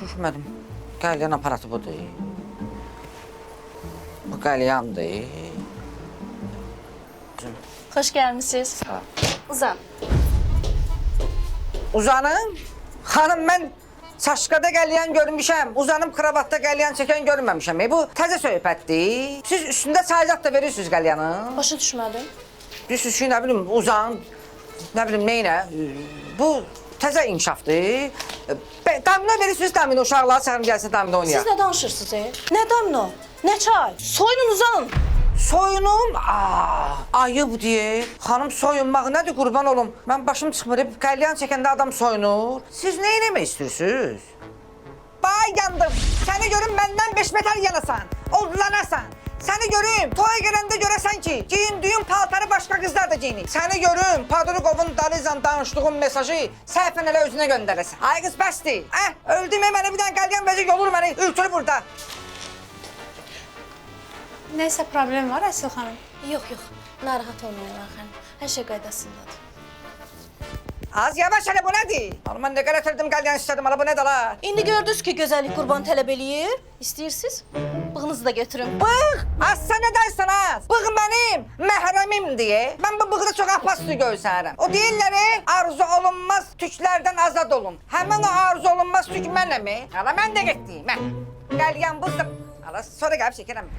düşmədim. Qəlyan aparatı budur. Bu qəlyandır. Hoş gelmişsiniz. Sağ ol. Uzan. Uzanım. Xanım, mən çaşqada qəlyan görmüşəm. Uzanım kravatda qəlyan çəkən görməmişəm. Bu təzə söhbətdir. Siz üstündə çaycaq da verirsiniz qəlyanı. Başa düşmədim. Deyirsiniz ki, nə bilim, uzan, nə bilim, neynə. Bu təzə inkişafdır. Damino verirsiniz, damino. Uşaqları çağırım gəlsin, damino oynayaq. Siz ne danışırsınız? Ne domino? Ne çay? Soyunun uzanın. Soyunum, ayıb deyə. Xanım, soyunmaq nədir, qurban olum. Mən başım çıxmır, qəlyan çəkəndə adam soyunur. Siz nə eləmək istəyirsiniz? Bay yandım. Səni görüm məndən 5 metr yanasan, odlanasan. Səni görüm, toya gələndə görəsən ki, giyindiyin paltarı başqa qızlar da giyinir. Səni görüm, Padrukovun dalizan danışdığım mesajı səhvən elə özünə göndərəsən. Ay qız, bəsdir. Öldüm, mənə bir dənə qəlyan vəcik olur, məni ültülü burada. Neyse problem var Asil xanım. Yok yok. Narahat olmayın Xanım. Her şey qaydasındadır. Az yavaş hele, bu nədir? Mən nə qələtirdim, qəlyan istədim, ala bu nədir la? İndi gördünüz ki gözəllik qurban tələb eləyir. İstəyirsiniz? Bığınızı da götürün. Bığ! Az sən nə dersən az? Bığ mənim məhrəmim deyə. Mən bu bığda çox apaslı görsənərəm. O deyirlər, arzu olunmaz tüklərdən azad olun. Həmin o arzu olunmaz tük mənəmi? Hala mən də getdiyim, mən. Qəlyan bızdım. Hala sonra gəlib çəkərəm.